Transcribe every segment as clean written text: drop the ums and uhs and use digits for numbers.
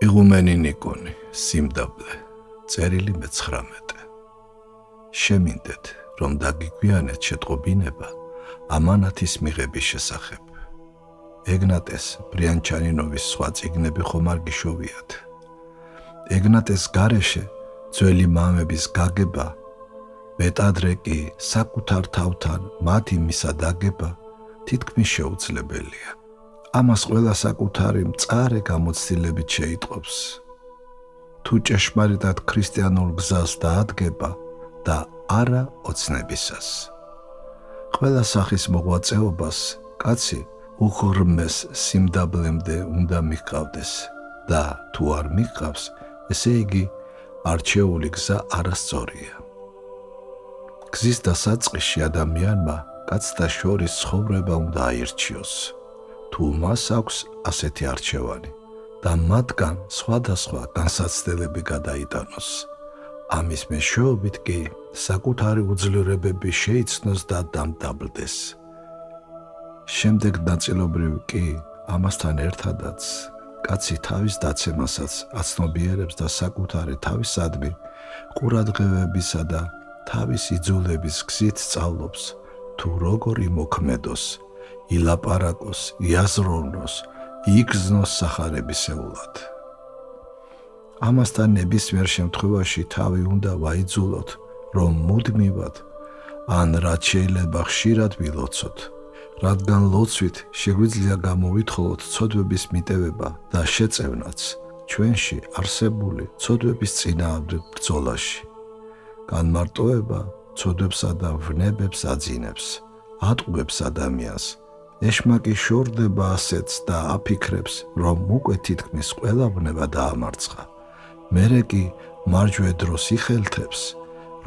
იღუმენი ნიკონი, სიმდაბლე, წერილი მე-19. შემინდეთ, რომ დაგიგვიანეთ შეტყობინება ამანათის მიღების შესახებ. ეგნატეს ბრიანჩანინოვის სხვა წიგნები ხომ არ გიშოვიათ. ეგნატეს გარეშე ძველი მამების გაგება, მეტადრე კი საკუთარ თავთან მათ იმისა დაგება თითქმის შეუძლებელია. ამას ყველა საკუთარი მწარე გამოცდილებით შეიტყობს. თუ ჭეშმარიტად ქრისტიანულ გზას დაადგება და არა ოცნებისას. ყველა სახის მოღვაწეობას კაცი უღრმეს სიმდაბლემდე უნდა მიჰყავდეს და თუ არ მიჰყავს, ესე იგი არჩეული გზა არასწორია. გზის დასაწყისში ადამიანმა კაცთა შორის ცხოვრება უნდა აირჩიოს, თუ მას აქვს ასეთი არჩევანი და მათგან სხვადასხვა განსაცდელები გადაიტანოს. ამის მეშვეობით კი საკუთარი უძლურებები შეიცნოს და დამტაბლდეს. შემდეგ ნაწილობრივ კი ამასთან ერთადაც კაცი თავის დაცემასაც აცნობიერებს და საკუთარი თავისადმი ყურადღებებისა და თავის იძულების გზით სწავლობს, თუ როგორ იმოქმედოს, ილაპარაკოს, იაზროვნოს, იგრძნოს სახარებისეულად. ამასთან ნებისმიერ შემთხვევაში თავი უნდა ვაიძულოთ, რომ მუდმივად ან რაც შეიძლება ხშირად ვილოცოთ, რადგან ლოცვით შეგვიძლია გამოვითხოვოთ ცოდვების მიტევება და შეწევნაც ჩვენში არსებული ცოდვების წინააღმდეგ ბრძოლაში. განმარტოება ცოდვებსა და ვნებებს აძინებს, ატყუებს ადამიანს. ეშმაკი შორდება ასეც და აფიქრებს, რომ უკვე თითქმის ყველა ვნება დაამარცხა. მერე კი მარჯვე დროს იხელთებს,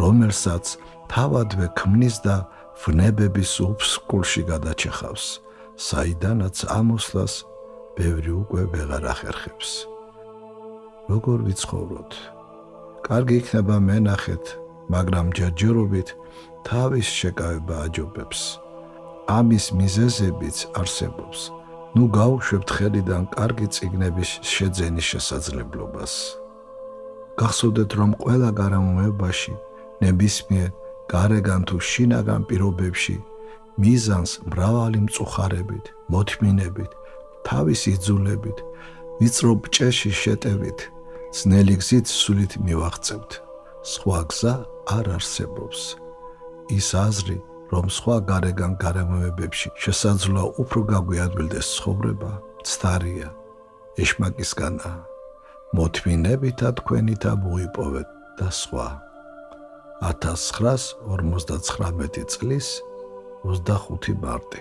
რომელსაც თავადვე ქმნის და ვნებების უფსკულში გადაჩეხავს, საიდანაც ამოსვლას ბევრი უკვე ვეღარ ახერხებს. როგორ ვიცხოვროთ? კარგი იქნება მენახეთ, მაგრამ ჯერჯერობით თავის შეკავება აჯობებს. ამის მიზეზებიც არსებობს. ნუ გავუშვებთ ხელიდან კარგი წიგნების შეძენის შესაძლებლობას. გახსოვდეთ, რომ ყველა გარემოებაში, ნებისმიერ გარეგან თუ შინაგან პირობებში მიზანს მრავალი მწუხარებით, მოთმინებით, თავის იძულებით, ვიწრო ბჭეში შეტევით, ძნელი გზით სულით მივაღწევთ. სხვა გზა არ არსებობს. ის აზრი, რომ სხვა გარეგან გარემოებებში შესაძლოა უფრო გაგვიადვილდეს ცხოვრება, მცდარია, ეშმაკისგანაა. მოთმინებითა თქვენითა მოიპოვეთ და სხვა. 1959 წლის 25 მარტი.